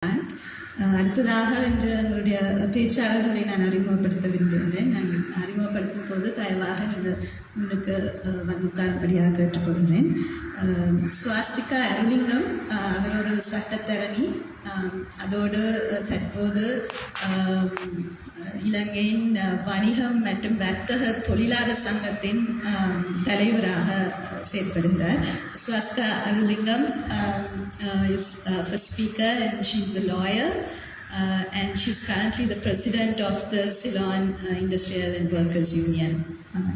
அடுத்ததாக இன்று எங்களுடைய பேச்சாளர்களை நான் அறிமுகப்படுத்த விரும்புகின்றேன். நான் அறிமுகப்படுத்தும் போது தயவாக நீங்கள் முன்னுக்கு வந்து உட்காரும்படியாக கேட்டுக்கொள்கிறேன். ஸ்வாஸ்திகா அருளிங்கம் அவர் ஒரு சட்டத்தரணி. அதோடு தற்போது இலங்கையின் வணிகம் மற்றும் வர்த்தக தொழிலாளர் சங்கத்தின் தலைவராக செயல்படுகிறார். Swasthika Arulingam is first speaker, and she's a lawyer, and she's currently the president of the Ceylon Industrial and Workers Union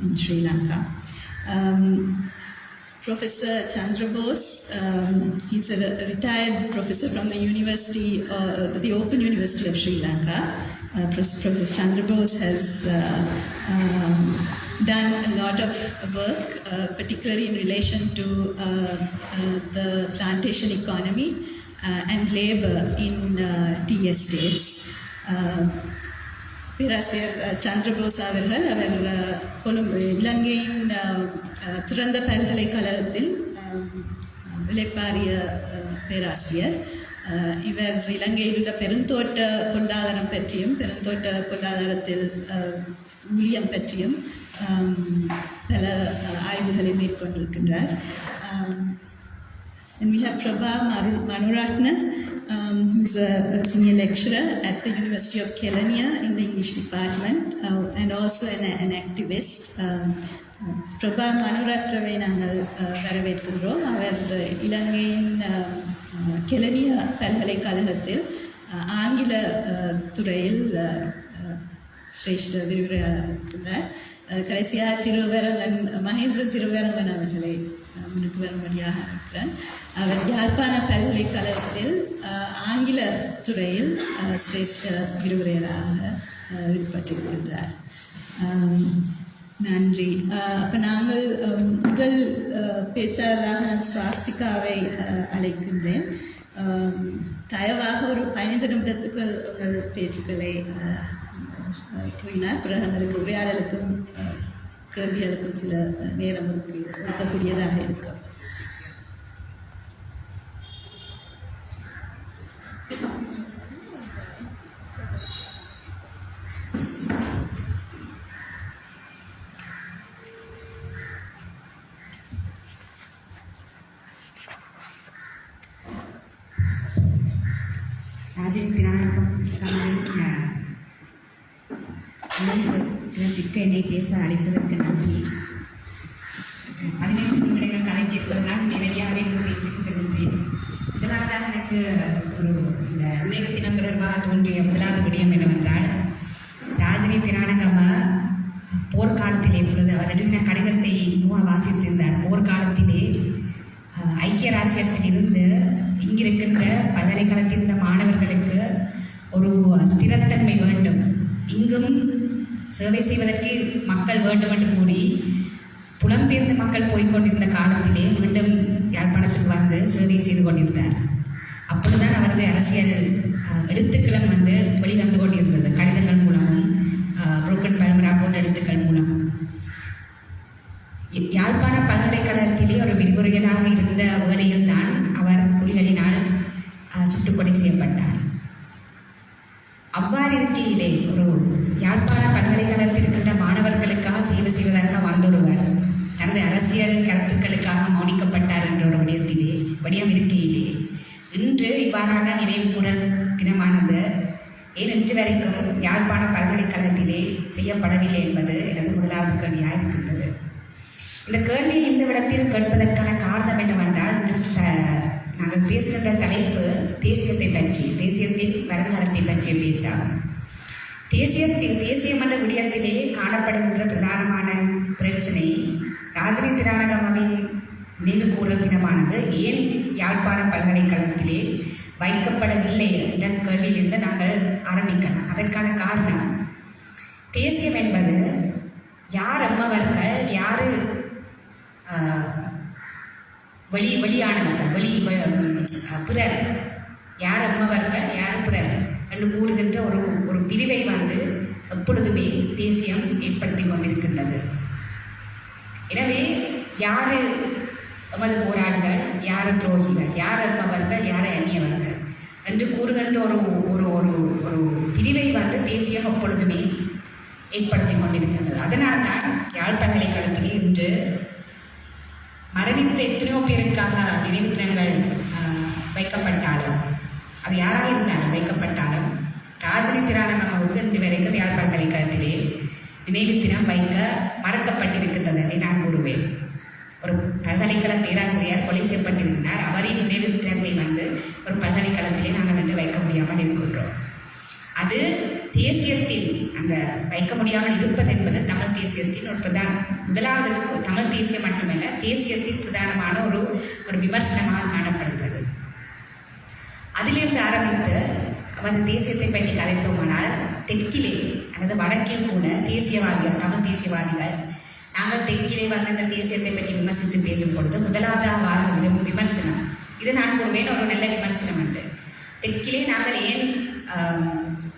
in Sri Lanka. Professor Chandra Bose, he's a retired professor from the University, the Open University of Sri Lanka. Professor Chandra Bose has done a lot of work, particularly in relation to the plantation economy and labor in tea estates. பேராசிரியர் சந்திரபோஸ் அவர்கள் கொழும்பு இலங்கையின் திறந்த பல்கலைக்கழகத்தில் இளைப்பாறிய பேராசிரியர். இவர் இலங்கையில் உள்ள பெருந்தோட்ட பொருளாதாரம் பற்றியும் பெருந்தோட்ட பொருளாதாரத்தில் ஊழியம் பற்றியும் பல ஆய்வுகளை மேற்கொண்டிருக்கின்றார். And we have Prabha Manuratna, who is a senior lecturer at the University of Kelaniya in the English department, and also an activist. Prabha Manuratnaவை நாங்கள் வரவேற்கின்றோம். அவர் இலங்கையின் கெலனியா பல்கலைக்கழகத்தில் ஆங்கில துறையில் சிரேஷ்ட விரிவுரையாளர். கடைசியாக மகேந்திரன் திருவரங்கன் அவர்களை முன்னுக்கு வரும்படியாக இருக்கிறார். அவர் யாழ்ப்பாண பல்கலைக்கழகத்தில் ஆங்கில துறையில் சிரேஷ்ட விரிவுரையாளராக ஈடுபட்டிருக்கின்றார். நன்றி. அப்போ நாங்கள் முதல் பேச்சாளராக நான் ஸ்வாஸ்திகாவை அழைக்கின்றேன். தயவாக ஒரு 15 நிமிடத்துக்கு உங்கள் பேச்சுக்களை கூறினார். பிறகு எங்களுக்கு உரையாடலுக்கும் கேள்விகளுக்கும் சில நேரம் இருக்கக்கூடியதாக இருக்கும். என்னை பேச அழைத்ததற்கு நன்றி. 15 நிமிடங்கள் கதை கேட்பதனால் நேரடியாகவே பேச்சுக்கு செல்கின்றேன். முதலாவதாக எனக்கு இந்த உலக தினம் தொடர்பாக தோன்றிய முதலாவது விடயம் என்னவென்றால், ராஜினி ரணகம போர்க்காலத்திலே இப்பொழுது அவர் எழுதின கடிதத்தை வாசித்திருந்தார். போர்க்காலத்திலே ஐக்கிய ராஜ்யத்தில் இருந்து இங்கிருக்கின்ற பல்கலைக்கழகத்தில் இருந்த மாணவர்களுக்கு ஒரு ஸ்திரத்தன்மை வேண்டும், இங்கும் சேவை செய்வதற்கு மக்கள் வேண்டும் என்று கூறி புலம்பெயர்ந்த மக்கள் போய்கொண்டிருந்த காலத்திலே மீண்டும் யாழ்ப்பாணத்துக்கு வந்து சேவை செய்து கொண்டிருந்தார். அப்பொழுதுதான் அவரது அரசியல் எழுத்துக்களும் வெளிவந்து கொண்டிருந்தது, கடிதங்கள் மூலமும் புரோக்கன் பல்மரா போன்ற எழுத்துக்கள் மூலம். யாழ்ப்பாண பல்கலைக்கழகத்திலே ஒரு விரிவுரையாளராக இருந்த வேளையில் தான் அவர் புலிகளினால் சுட்டுக்கொலை செய்யப்பட்டார். அவ்வாறு இருக்கையிலே ஒரு யாழ்ப்பாண பல்கலைக்கழகத்தில் இருக்கின்ற மாணவர்களுக்காக சேவை செய்வதற்காக வந்தொருவர் தனது அரசியல் கருத்துக்களுக்காக மௌனிக்கப்பட்டார் என்ற ஒரு விடயம் இருக்கையிலே இன்று இவ்வாறான நினைவு கூறல் தினமானது ஏன் இன்று வரைக்கும் யாழ்ப்பாண பல்கலைக்கழகத்திலே செய்யப்படவில்லை என்பது எனது முதலாவது கேள்வியாக இருக்கின்றது. இந்த கேள்வியை இந்த இடத்தில் கேட்பதற்கான காரணம் என்னவென்றால், நாங்கள் பேசுகின்ற தலைப்பு தேசியத்தை பற்றி, தேசியத்தின் வருங்காலத்தை பற்றிய பேச்சாகும். தேசியம் என்ற விடயத்திலே காணப்படுகின்ற பிரதானமான பிரச்சனை ராஜினி ரணகமவின் நினைவு கூறல் தினமானது ஏன் யாழ்ப்பாண பல்கலைக்கழகத்திலே வைக்கப்படவில்லை என்ற கேள்வியிலிருந்து நாங்கள் ஆரம்பிக்கலாம். அதற்கான காரணம், தேசியம் என்பது யார் அம்மவர்கள், யார் வெளியானவர்கள், பிறர், யார் அம்மவர்கள் யார் பிறர் என்று கூறுகின்ற ஒரு பிரிவை எப்பொழுதுமே தேசியம் ஏற்படுத்தி கொண்டிருக்கின்றது. எனவே யார் எமது போராளிகள், யார் துரோகிகள், யார் அம்மவர்கள், யார் அந்நியவர்கள், என்று கூறுகின்ற ஒரு ஒரு ஒரு ஒரு பிரிவை வந்து தேசியம் எப்பொழுதுமே ஏற்படுத்தி கொண்டிருக்கின்றது. அதனால் தான் யாழ் பல்கலைக்கழகத்திலே இன்று மரணித்த எத்தனையோ பேருக்காக நினைவு தினங்கள் வைக்கப்பட்டாலும், அது யாராக இருந்தாலும் வைக்கப்பட்டாலும், ராஜினி திராணகமாவுக்கு இன்று வரைக்கும் யாழ் பல்கலைக்கழகத்திலே நினைவு தினம் வைக்க மறக்கப்பட்டிருக்கின்றது என்று நான் கூறுவேன். ஒரு பல்கலைக்கழக பேராசிரியர் கொலை செய்யப்பட்டிருக்கிறார். அவரின் நினைவு தினத்தை வந்து ஒரு பல்கலைக்கழகத்திலே நாங்கள் வந்து வைக்க முடியாமல் இருக்கின்றோம். அது தேசியத்தில் அந்த வைக்க முடியாமல் இருப்பது என்பது தமிழ் தேசியத்தின் ஒரு முதலாவது தமிழ் தேசியம் மட்டுமல்ல, தேசியத்தின் பிரதானமான ஒரு ஒரு விமர்சனமாக காணப்படுகிறது. அதிலிருந்து ஆரம்பித்து அந்த தேசியத்தை பற்றி கதைத்தோமானால், தெற்கிலே அல்லது வடக்கில் கூட தேசியவாதிகள், தமிழ் தேசியவாதிகள், நாங்கள் தெற்கிலே வந்து இந்த தேசியத்தை பற்றி விமர்சித்து பேசும் பொழுது முதலாவதாக வார விமர்சனம், இது நான் கூறுவேன் ஒரு நல்ல விமர்சனம் என்று. தெற்கிலே நாங்கள் ஏன்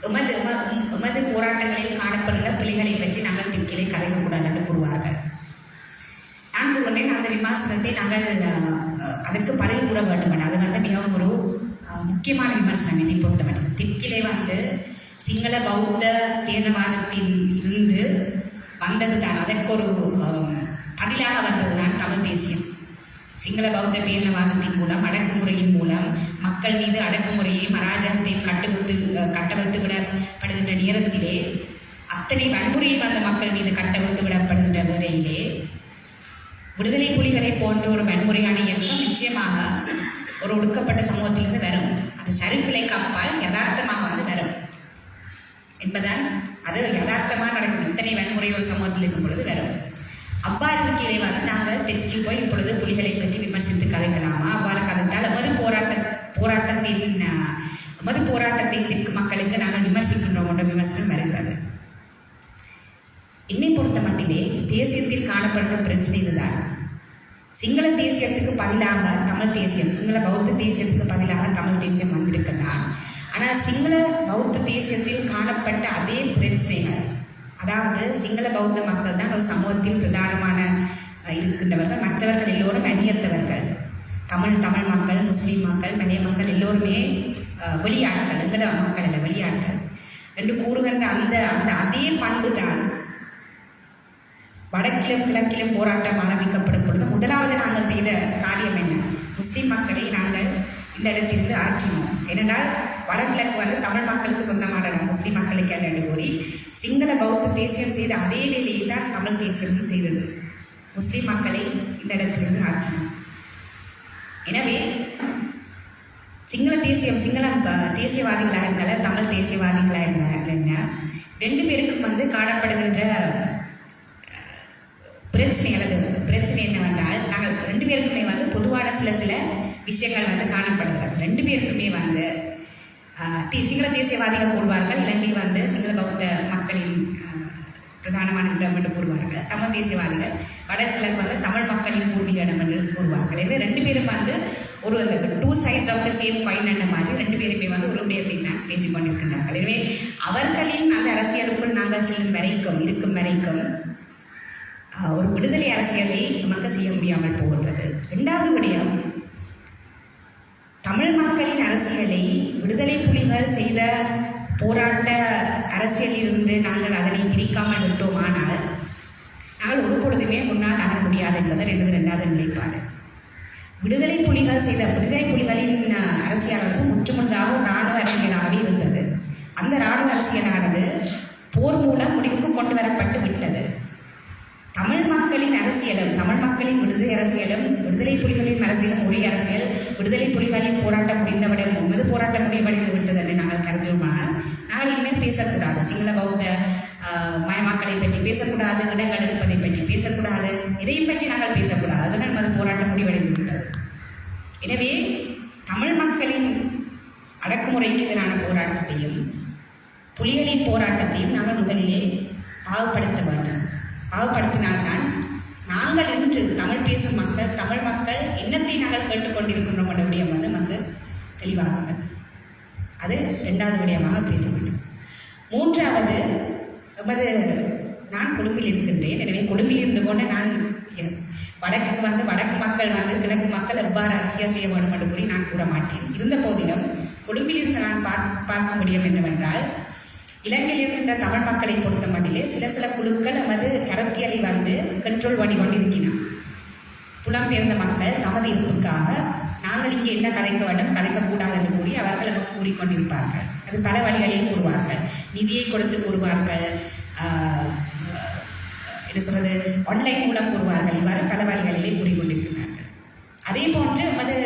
எமது போராட்டங்களில் காணப்படுகிற பிள்ளைகளை பற்றி நாங்கள் தெற்கிலே கதைக்கக்கூடாது என்று கூறுவார்கள். நான் கூறுவேன் அந்த விமர்சனத்தை நாங்கள் அதற்கு பதில் கூற வேண்டும். அது வந்து மிகவும் ஒரு முக்கியமான விமர்சனம் என்னை பொறுத்தவரை. தெற்கிலே வந்து சிங்கள பௌத்த பேரினவாதத்தில் இருந்து வந்தது தான், அதற்கு ஒரு பதிலாக வந்தது தான் தமிழ் தேசியம். சிங்கள பௌத்த பேரினவாதத்தின் மூலம், அடக்குமுறையின் மூலம் மக்கள் மீது அடக்குமுறையையும் அராஜகத்தையும் கட்டவிழ்த்து விடப்படுகின்ற நேரத்திலே, அத்தனை வன்முறையும் அந்த மக்கள் மீது கட்டவிழ்த்து விடப்படுகின்ற வேளையிலே, விடுதலை புலிகளை போன்ற ஒரு வன்முறையான இயக்கம் நிச்சயமாக ஒரு ஒடுக்கப்பட்ட சமூகத்திலிருந்து வரும். அது சரிப்பிழைக்கு அப்பால் யதார்த்தமாக வந்து வரும் என்பதால் அது யதார்த்தமாக நடக்கும். இத்தனை வன்முறை ஒரு சமூகத்தில் இருக்கும் பொழுது வரும். அவ்வாறு இருக்கையிலே வந்து நாங்கள் தெற்கில் போய் இப்பொழுது புலிகளை பற்றி விமர்சித்து கதைக்கலாமா? அவ்வாறு கதைத்தால் போராட்டத்தை தெற்கு மக்களுக்கு நாங்கள் விமர்சிக்கின்றோம் என்ற விமர்சனம் வருகிறது. என்னை பொறுத்த மட்டிலே தேசியத்தில் காணப்படுற பிரச்சனை இதுதான். சிங்கள தேசியத்துக்கு பதிலாக தமிழ் தேசியம், சிங்கள பௌத்த தேசியத்துக்கு பதிலாக தமிழ் தேசியம் வந்திருக்கிறான். ஆனால் சிங்கள பௌத்த தேசியத்தில் காணப்பட்ட அதே பிரச்சனைகள், அதாவது சிங்கள பௌத்த மக்கள் தான் ஒரு சமூகத்தில் பிரதானமான இருக்கின்றவர்கள், மற்றவர்கள் எல்லோரும் அந்நியத்தவர்கள். தமிழ் மக்கள், முஸ்லீம் மக்கள், மலைய மக்கள் எல்லோருமே வெளியாட்கள், எங்கட மக்கள் அல்ல வெளியாட்கள் என்று கூறுகின்ற அந்த அந்த அதே பண்பு தான் வடக்கிலும் கிழக்கிலும் போராட்டம் ஆரம்பிக்கப்படும் பொழுது முதலாவது நாங்கள் செய்த காரியம் என்ன? முஸ்லீம் மக்களை நாங்கள் இந்த இடத்திலிருந்து ஆற்றினோம். ஏனென்றால் வடகிழக்கு வந்து தமிழ் மக்களுக்கு சொந்தமான முஸ்லீம் மக்களுக்கு அல்ல கூறி சிங்கள பௌத்த தேசியம் செய்த அதே வேலையை தான் தமிழ் தேசியமும் செய்தது. முஸ்லீம் மக்களை இந்த இடத்திலிருந்து ஆற்றினோம். எனவே சிங்கள தேசியவாதிகளாக இருந்தாலும் தமிழ் தேசியவாதிகளாக இருந்தாலும் என்ன, ரெண்டு பேருக்கும் வந்து காணப்படுகின்ற பிரச்சனை என்னவென்றால், நாங்கள் ரெண்டு பேருக்குமே வந்து பொதுவான சில விஷயங்கள் வந்து காணப்படுகிறது. ரெண்டு பேருக்குமே வந்து சிங்கள தேசியவாதிகள் கூறுவார்கள், இலங்கை வந்து சிங்கள பௌத்த மக்களின் பிரதானமான இடம் என்று கூறுவார்கள். தமிழ் தேசியவாதிகள் வடகிழக்கு வந்து தமிழ் மக்களின் பூர்வீக இடம் என்று கூறுவார்கள். எனவே ரெண்டு பேரும் வந்து ஒரு அந்த 2 sides of the same coin என்ற மாதிரி ரெண்டு பேருமே வந்து ஒரு விடயத்தை தான் பேசிக்கொண்டிருக்கின்றார்கள். எனவே அவர்களின் அந்த அரசியலுக்குள் நாங்கள் இருக்கும் வரைக்கும் ஒரு விடுதலை அரசியலை நமக்கு செய்ய முடியாமல் போகின்றது. இரண்டாவது விடயம், தமிழ் மக்களின் அரசியலை விடுதலை புலிகள் செய்த போராட்ட அரசியலிலிருந்து நாங்கள் அதனை பிரிக்காமல் விட்டோமானால் நாங்கள் ஒரு பொழுதுமே முன்னால் நகர முடியாது என்பது இரண்டாவது நிலைப்பாடு. விடுதலை புலிகளின் அரசியலானது முற்றுமுழுதாக ஒரு இராணுவ அரசியலாகவே இருந்தது. அந்த இராணுவ அரசியலானது போர் மூலம் முடிவுக்கு கொண்டு வரப்பட்டு விட்டது. தமிழ் மக்களின் அரசியலும், தமிழ் மக்களின் விடுதலை அரசியலும், விடுதலை புலிகளின் அரசியலும் ஒரே அரசியல். விடுதலை புலிகளின் போராட்டம் முடிந்தவிடம் என்பது போராட்டம் முடிவடைந்து விட்டது என்று நாங்கள் கருதுவோமானால் நாங்கள் இனிமேல் பேசக்கூடாது. சிங்கள பௌத்த மயமாக்களை பற்றி பேசக்கூடாது, இடங்கள் எடுப்பதை பற்றி பேசக்கூடாது, இதையும் பற்றி நாங்கள் பேசக்கூடாது. அதுடன் நமது போராட்டம் முடிவடைந்து விட்டது. எனவே தமிழ் மக்களின் அடக்குமுறைக்கு எதிரான போராட்டத்தையும் புலிகளின் போராட்டத்தையும் நாங்கள் முதலிலே பாவப்படுத்த வேண்டும். பாவப்படுத்தினால்தான் நாங்கள் இன்று தமிழ் பேசும் தமிழ் மக்கள் என்னத்தை நாங்கள் கேட்டுக்கொண்டிருக்கின்றோம் என்ற விடயம் வந்து நமக்கு தெளிவாகிறது. அது இரண்டாவது விடயமாக பேச வேண்டும். மூன்றாவது, நான் கொழும்பில் இருக்கின்றேன். எனவே கொழும்பில் இருந்து கொண்டு நான் வடக்குக்கு வந்து வடக்கு மக்கள் வந்து கிழக்கு மக்கள் எவ்வாறு அரசியல் செய்ய வேண்டும் என்று கூறி நான் கூற மாட்டேன். இருந்த போதிலும் கொழும்பிலிருந்து நான் பார்க்க முடியும் என்னவென்றால், இலங்கையில் இருக்கின்ற தமிழ் மக்களை பொறுத்த மட்டிலே சில குழுக்கள் நமது கருத்தியலை வந்து கண்ட்ரோல் பண்ணி கொண்டிருக்கிறார். புலம்பெயர்ந்த மக்கள் தமது இருப்புக்காக நாங்கள் இங்கே என்ன கதைக்க வேண்டும், கதைக்கக்கூடாது என்று கூறி அவர்கள் கூறிக்கொண்டிருப்பார்கள். அது பல வழிகளில் கூறுவார்கள். நிதியை கொடுத்து கூறுவார்கள், என்ன சொல்வது, ஆன்லைன் மூலம் கூறுவார்கள். இவ்வாறு பல வழிகளிலே கூறிக்கொண்டிருக்கிறார்கள். அதே போன்று நமது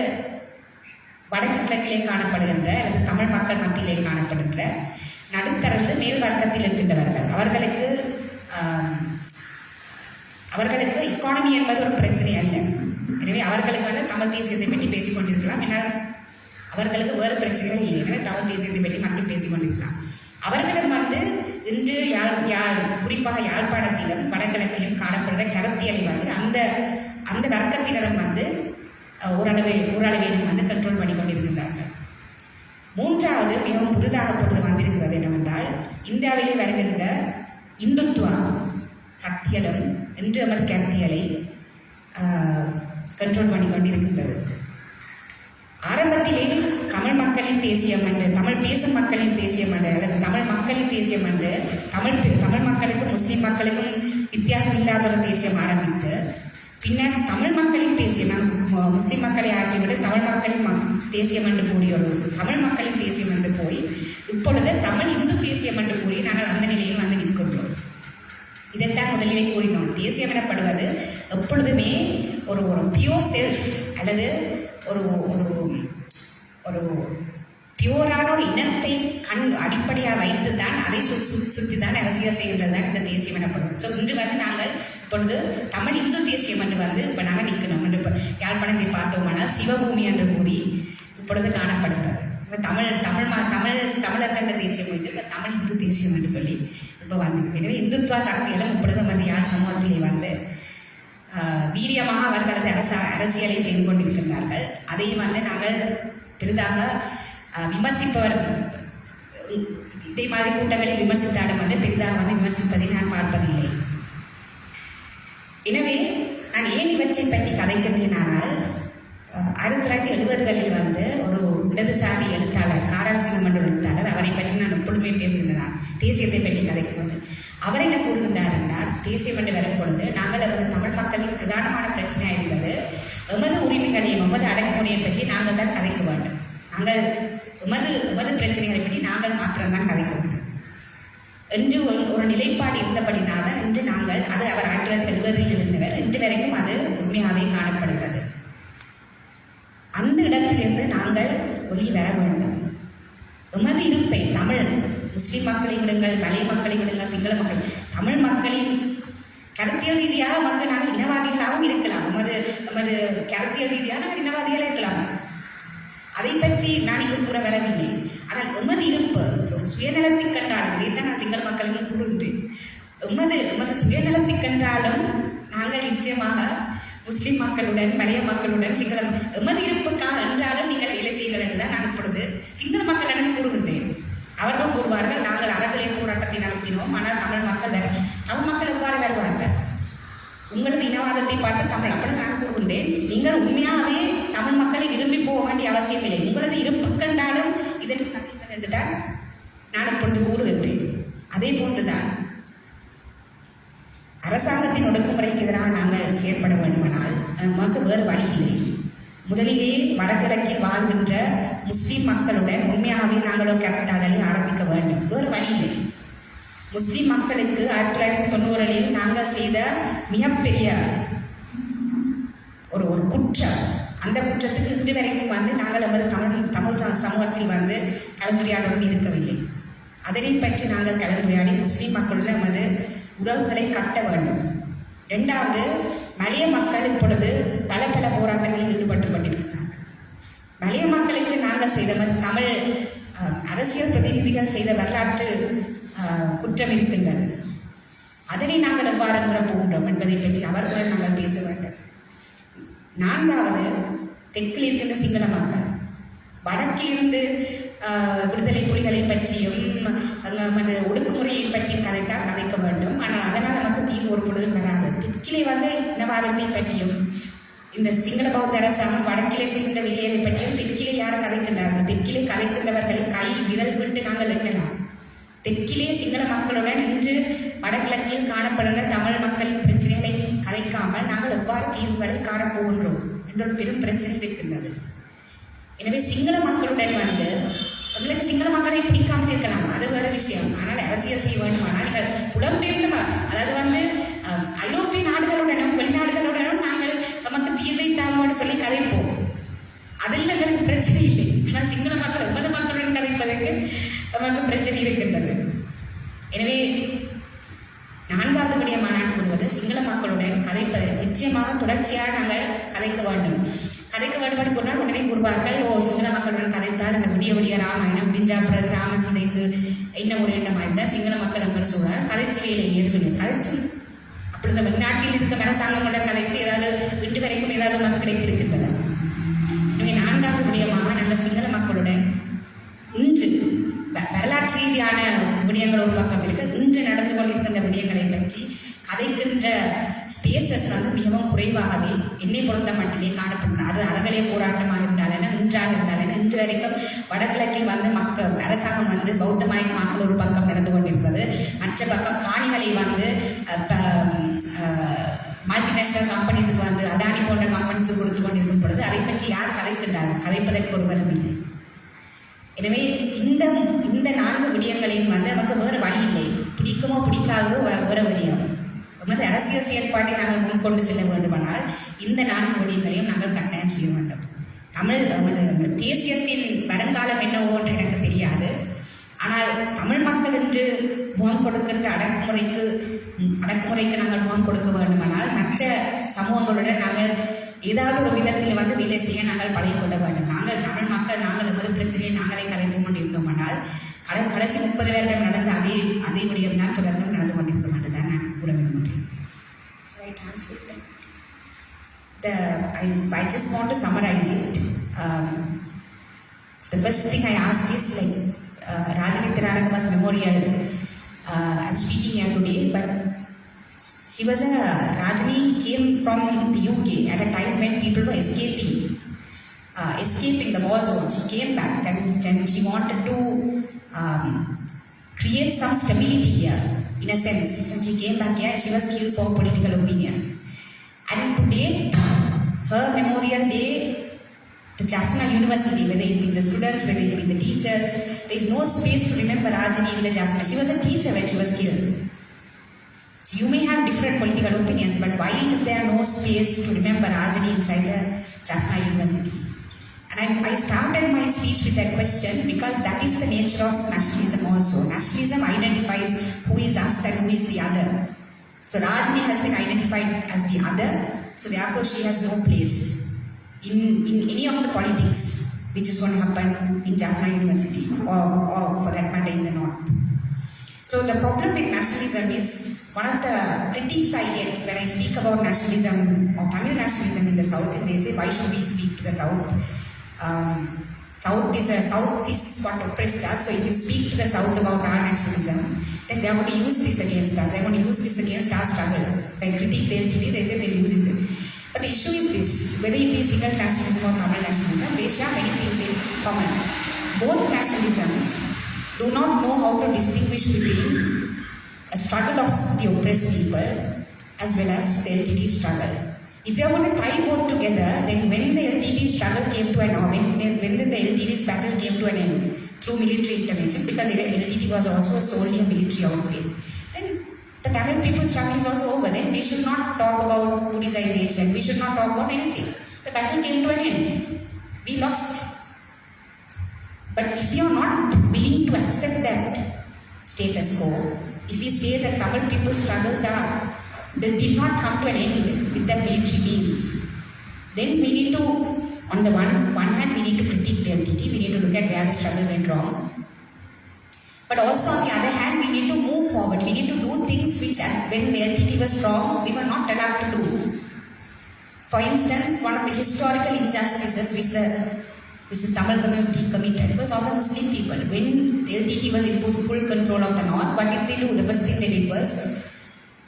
வடக்கு கிழக்கிலே காணப்படுகின்ற அல்லது தமிழ் மக்கள் மத்தியிலே காணப்படுகின்ற நடுத்தரத்து மேல் வர்க்கத்தில் இருக்கின்றவர்கள் அவர்களுக்கு இக்கானமி என்பது ஒரு பிரச்சனை அல்ல. எனவே அவர்களுக்கு வந்து தமிழ் தேசியத்தை பற்றி பேசிக்கொண்டிருக்கலாம். ஏன்னால் அவர்களுக்கு வேறு பிரச்சனைகள் இல்லை. எனவே தமிழ் தேசியத்தை பற்றி மக்கள் பேசிக்கொண்டிருக்கலாம். அவர்களும் வந்து இன்று குறிப்பாக யாழ்ப்பாணத்திலும் வடகிழக்கிலும் காணப்படுகிற கருத்தியலை வந்து அந்த வர்க்கத்தினரும் வந்து ஓரளவேனும் வந்து கண்ட்ரோல் பண்ணி கொண்டிருக்கின்றார்கள். மூன்றாவது மிகவும் புதிதாக பொழுது வந்திருக்கிறது என்னவென்றால், இந்தியாவிலே வருகின்ற இந்துத்துவா சக்திகளும் என்று நமது கருத்தியலை கண்ட்ரோல் பண்ணி கொண்டிருக்கின்றது. ஆரம்பத்திலே தமிழ் மக்களின் தேசியம் என்று, தமிழ் பேசும் மக்களின் தேசியம் என்று அல்லது தமிழ் மக்களின் தேசியம் என்று தமிழ் மக்களுக்கும் முஸ்லீம் மக்களுக்கும் வித்தியாசம் இல்லாத ஒரு தேசியம் ஆரம்பித்து, பின்னர் தமிழ் மக்களின் தேசியம், முஸ்லீம் மக்களை ஆற்றிவிட்டு தமிழ் மக்களின் தேசியம் என்று கூறியோடு தமிழ் மக்களின் தேசியம் என்று போய் இப்பொழுது தமிழ் இந்து தேசியம் என்று கூறி நாங்கள் அந்த நிலையில் வந்து நிற்கின்றோம். இதைத்தான் முதலிலே கூறினோம். தேசியம் எனப்படுவது எப்பொழுதுமே ஒரு பியூர் செல்ஃப் அல்லது ஒரு ஒரு பியூரான ஒரு இனத்தை அடிப்படையாக வைத்து தான் அதை சுற்றி தான் அரசியல் செய்கின்றது தான் இந்த தேசியம் எனப்படும். ஸோ இன்று வந்து நாங்கள் இப்பொழுது தமிழ் இந்து தேசியம் என்று வந்து இப்போ நாங்கள் நிற்கணும். என்று இப்போ யாழ்ப்பாணத்தை பார்த்தோம்னால் சிவபூமி என்று கூறி இப்பொழுது காணப்படுகிறது. இப்போ தமிழர்கண்ட தேசியம் முடிஞ்சு இப்போ தமிழ் இந்து தேசியம் என்று சொல்லி இப்போ வந்து, எனவே இந்துத்துவ சக்திகளும் இப்பொழுது வந்து யாழ் சமூகத்திலே வந்து வீரியமாக அவர்களது அரசியலை செய்து கொண்டிருக்கின்றார்கள். அதையும் வந்து நாங்கள் பெரிதாக விமர்சிப்பவர், இதே மாதிரி கூட்டங்களை விமர்சித்தாலும் வந்து பெரிதாக வந்து விமர்சிப்பதை நான் பார்ப்பதில்லை. எனவே நான் ஏன் இவற்றை பற்றி கதைக்கின்றேன்? ஆனால் 1970களில் வந்து ஒரு இடதுசாரி எழுத்தாளர், காராளசிங்கம் என்ற எழுத்தாளர், அவரை பற்றி நான் எப்பொழுதுமே பேசுகின்றேன். தேசியத்தை பற்றி கதைக்கும்போது அவர் என்ன கூறுகின்றார் என்றால், தேசியம் என்று வரும்பொழுது நாங்கள் நமது தமிழ் மக்களின் பிரதானமான பிரச்சனையாக இருந்தது எமது உரிமைகளையும் எமது அடக்குமுறையை பற்றி நாங்கள் தான் கதைக்க வேண்டும். நாங்கள் எமது பிரச்சனைகளை பற்றி நாங்கள் மாத்திரம்தான் கதைக்க வேண்டும் என்று ஒரு நிலைப்பாடு இருந்தபடினால்தான் இன்று நாங்கள், அது அவர் 1970ல் இருந்தவர், இன்று வரைக்கும் அது உண்மையாகவே காணப்படுகிறது. அந்த இடத்திலிருந்து நாங்கள் வெளியே வர வேண்டும். எமது இருப்பை தமிழ் முஸ்லீம் மக்களை விடுங்கள், மலை மக்களை விடுங்கள், சிங்கள மக்கள், தமிழ் மக்களின் கருத்தியல் ரீதியாக மக்கள் நாங்கள் இனவாதிகளாகவும் இருக்கலாம். எமது கருத்தியல் ரீதியாக நாங்கள் இனவாதிகளாக இருக்கலாம். அதை பற்றி நான் இங்கு கூற வரவில்லை. ஆனால் எமது இருப்பு சுயநலத்திற்கென்றாலும், இதைத்தான் நான் சிங்கள மக்களிடம் கூறுகின்றேன், எமது சுயநலத்திற்கென்றாலும் நாங்கள் நிச்சயமாக முஸ்லீம் மக்களுடன், மலைய மக்களுடன், சிங்கள எமது இருப்புக்காக என்றாலும் நீங்கள் வேலை செய்யுங்கள் என்றுதான் நான் இப்பொழுது சிங்கள மக்களிடம் கூறுகின்றேன். அவர்கள் கூறுவார்கள், நாங்கள் அறநிலை போராட்டத்தை நடத்தினோம், ஆனால் தமிழ் மக்கள் எவ்வாறு வருவார்கள்? உங்களது இனவாதத்தை பார்த்து தமிழ், அப்படி நான் கூறுகின்றேன், நீங்கள் உண்மையாகவே தமிழ் மக்களை விரும்பி போக வேண்டிய அவசியம் இல்லை. உங்களது இருப்புக்கண்டாலும் இதற்கு கதைகள் என்றுதான் நான் இப்பொழுது கூறுகின்றேன். அதே போன்றுதான் அரசாங்கத்தின் ஒடுக்குமுறைக்கு எதிராக நாங்கள் செயற்பட வேண்டுமானால் நமக்கு வேறு வழி இல்லை. முதலிலே வடகிழக்கில் வாழ்கின்ற முஸ்லீம் மக்களுடன் உண்மையாகவே நாங்கள் ஒரு கருத்தாடலை ஆரம்பிக்க வேண்டும். வேறு வழி இல்லை. முஸ்லீம் மக்களுக்கு 1990களில் நாங்கள் செய்த மிகப்பெரிய ஒரு குற்றம், அந்த குற்றத்துக்கு இன்று வரைக்கும் வந்து நாங்கள் நமது தமிழ் சமூகத்தில் வந்து கலந்துரையாடலும் இருக்கவில்லை. அதனை பற்றி நாங்கள் கலந்துரையாடி முஸ்லீம் மக்களுடன் நமது உறவுகளை கட்ட வேண்டும். இரண்டாவது, மலைய மக்கள் இப்பொழுது பல போராட்டங்களில் ஈடுபட்டு கொண்டிருக்கிறார்கள். மலைய மக்களுக்கு நாங்கள் செய்த தமிழ் அரசியல் பிரதிநிதிகள் செய்த வரலாற்று குற்றம் இருக்கின்றது. அதனை நாங்கள் எவ்வாறு கூறப்போகின்றோம் என்பதை பற்றி அவர்களுடன் நாங்கள் பேச வேண்டும். நான்காவது, தெற்கில் இருக்கின்ற சிங்கள மக்கள், வடக்கிலிருந்து விடுதலை புலிகளை பற்றியும் நமது ஒடுக்குமுறையை பற்றி கதைக்க வேண்டும். ஆனால் அதனால் நமக்கு தீர்வு ஒரு பொழுதும் வராது. தெற்கிலே வந்து இனவாதத்தை பற்றியும் இந்த சிங்கள பௌத்த அரசாங்கம் வடக்கிலே செய்கின்ற வேலையை பற்றியும் தெற்கிலே யார் கதைக்கின்றார்கள்? தெற்கிலே கதைக்கின்றவர்களை கை விரல் விட்டு நாங்கள் எண்ணலாம். தெற்கிலே சிங்கள மக்களுடன் இன்று வடகிழக்கில் காணப்படுகிற தமிழ் மக்களின் பிரச்சனைகளை கதைக்காமல் நாங்கள் எவ்வாறு தீர்வுகளை காணப்போகின்றோம் என்ற ஒரு பெரும் பிரச்சனை இருக்கின்றது. எனவே சிங்கள மக்களுடன் உங்களுக்கு சிங்கள மக்களை பிடிக்காமல் இருக்கலாம், அது வேறு விஷயம். ஆனால் அரசியல் செய்ய வேண்டுமானால் நீங்கள் புலம்பெயர்ந்த அதாவது ஐரோப்பிய நாடுகளுடனும் வெளிநாடுகளுடனும் நாங்கள் நமக்கு தீர்வை தாமோடு சொல்லி கதைப்போம், அதில் எங்களுக்கு பிரச்சனை இல்லை. ஆனால் சிங்கள மக்கள் 9 மக்களுடன் கதைப்பதற்கு நமக்கு பிரச்சனை இருக்கின்றது. எனவே 4வது விடய மாநாடு கூறுவது சிங்கள மக்களுடன் கதைப்பதை நிச்சயமாக தொடர்ச்சியாக நாங்கள் கதைக்க வேண்டும். கதைக்க வேண்டும் என்று கூறினால் உடனே கூறுவார்கள், சிங்கள மக்களுடன் கதைத்தால் இந்த விடிய ராமாயணம் முடிஞ்சா பிறகு ராமச்சந்தைக்கு என்ன ஒரு எண்ணமாக தான் சிங்கள மக்கள் என்று சொல்றாங்க. கதைச்சு வேலைன்னு சொல்லி கதைச்சு அப்பொழுது வெளிநாட்டில் இருக்க அரசாங்கங்களுடன் கதைத்து ஏதாவது இன்று வரைக்கும் ஏதாவது மக்கள் கிடைத்திருக்கின்றதா? எனவே 4வது விடயமாக நாங்கள் சிங்கள மக்களுடன் இன்று வரலாற்று ரீதியான விடயங்கள் ஒரு பக்கம் இருக்கு, இன்று நடந்து கொண்டிருக்கின்ற விடயங்களை பற்றி கதைக்கின்ற ஸ்பேசஸ் மிகவும் குறைவாகவே என்னை பொறுத்த மட்டுமே காணப்படுகிறது. அது அறகலைய போராட்டமாக இருந்தாலும் இன்றாக இருந்தாலும் இன்று வரைக்கும் வடகிழக்கில் மக்கள் அரசாங்கம் பௌத்த மக்கள் ஒரு பக்கம் நடந்து கொண்டிருக்கிறது, மற்ற பக்கம் காணிகளை மல்டிநேஷனல் கம்பெனிஸுக்கு அதானி போன்ற கம்பெனிஸுக்கு கொடுத்து கொண்டிருக்கும் பொழுது அதை பற்றி யார் கதைக்கின்றார்கள்? கதைப்பதற்கு ஒருவரும் இல்லை. எனவே இந்த 4 விடயங்களையும் நமக்கு வேறு வழி இல்லை. பிடிக்குமோ பிடிக்காததோ வேறு விடயம். அரசியல் செயற்பாட்டை நாங்கள் முன்கொண்டு செல்ல வேண்டுமானால் இந்த 4 விடயங்களையும் நாங்கள் கட்டாயம் செய்ய வேண்டும். தமிழ் தேசியத்தின் வருங்காலம் என்னவோ என்று எனக்கு தெரியாது. ஆனால் தமிழ் மக்கள் என்று முகம் கொடுக்கின்ற அடக்குமுறைக்கு நாங்கள் முகம் கொடுக்க வேண்டுமானால் மற்ற சமூகங்களுடன் நாங்கள் ஏதாவது ஒரு விதத்தில் வேலை செய்ய நாங்கள் பழகிக்கொள்ள வேண்டும். நாங்கள் தமிழ் மக்கள் நாங்கள் எமது பிரச்சனையை நாங்களே கலைத்து கொண்டிருந்தோமானால் கடைசி 30 வருடம் நடந்த அதே விடயம் தான் தொடர்ந்து நடந்து கொண்டிருக்கும் என்று தான் நான் கூற விரும்புகிறேன். So I translate that. I just want to summarize it. The first thing I asked is Rajani ரணகம's memorial. I'm speaking here today, but she was Rajani came from the UK at a time when people were escaping the war zone. She came back and she wanted to create some stability here, in a sense. And she came back here and she was killed for political opinions. And today, her memorial day, the Jaffna University, whether it be the students, whether it be the teachers, there is no space to remember Rajani in the Jaffna. She was a teacher when she was killed. So you may have different political opinions, but why is there no space to remember Rajani inside the Jaffna University? And I started my speech with that question because that is the nature of nationalism also. Nationalism identifies who is us and who is the other. So Rajani has been identified as the other, so therefore she has no place in any of the politics which is going to happen in Jaffna University or for that matter in the north. So the problem with nationalism is, one of the critiques I get when I speak about nationalism or Tamil nationalism in the south is they say, why should we speak to the south? South is what oppressed us, so if you speak to the south about our nationalism, then they are going to use this against us, they are going to use this against our struggle. If I critique the LTT, they say they'll use it. But the issue is this, whether it be single nationalism or Tamil nationalism, they share many things in common. Both nationalisms do not know how to distinguish between a struggle of the oppressed people as well as the LTT struggle. If you are going to tie both together, then when the LTT struggle came to an end, when the LTT's battle came to an end through military intervention, because LTT was also solely a military outfit, then the Tamil people's struggle is also over. Then we should not talk about Buddhization, we should not talk about anything. The battle came to an end. We lost. But if you are not willing to accept that status quo, if you say that Tamil people's struggles they did not come to an end with that military means, then we need to, on the one hand, we need to critique the LTT, we need to look at where the struggle went wrong. But also on the other hand, we need to move forward. We need to do things which when the LTT was strong, we were not allowed to do. For instance, one of the historical injustices which the Tamil community committed was all the Muslim people. When the LTT was in full control of the north, what did they do? The first thing they did was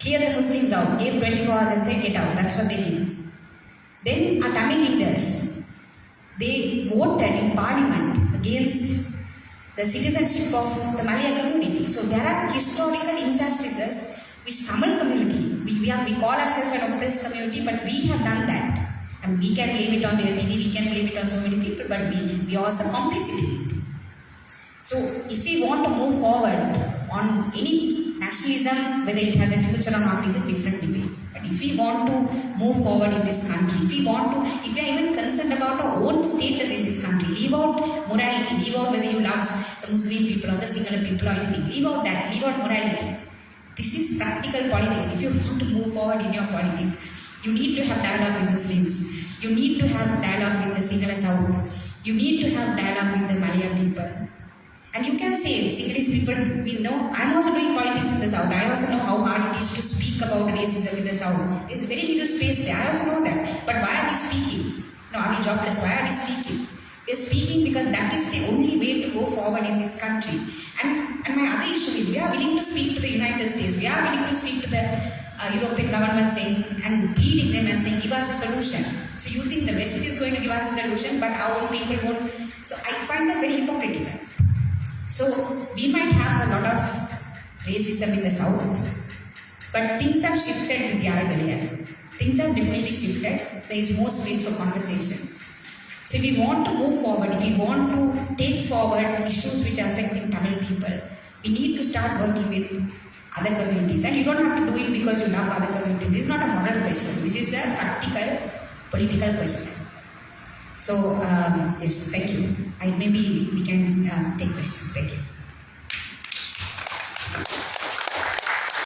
clear the Muslims out, gave 24 hours and said get out. That's what they did. Then our Tamil leaders, they voted in parliament against the citizenship of the Malayalam community. So there are historical injustices which Tamil community, we call ourselves an oppressed community, but we have done that. And we can blame it on the LTD, we can blame it on so many people, but we are also complicit in it. So if we want to move forward on any nationalism, whether it has a future or not is a different debate. But if we want to move forward in this country, if we are even concerned about our own status in this country, leave out morality, leave out whether you love the Muslim people or the Sinhala people or anything, leave out that, leave out morality. This is practical politics. If you want to move forward in your politics, you need to have dialogue with Muslims. You need to have dialogue with the Sinhala South. You need to have dialogue with the Malayalam people. And you can say, Sinhalese people, we know, I'm also doing politics in the South. I also know how hard it is to speak about racism in the South. There's very little space there. I also know that. But why are we speaking? No, are we jobless? Why are we speaking? We're speaking because that is the only way to go forward in this country. And my other issue is, we are willing to speak to the United States. We are willing to speak to the European government saying, and pleading them and saying, give us a solution. So you think the West is going to give us a solution, but our own people won't. So I find that very hypocritical. So we might have a lot of racism in the South, but things have shifted with the Arab area. Things have definitely shifted. There is more space for conversation. So if we want to move forward, if we want to take forward issues which are affecting Tamil people, we need to start working with other communities. And you don't have to do it because you love other communities. This is not a moral question. This is a practical, political question. So, yes, thank you. Maybe we can take questions. Thank you.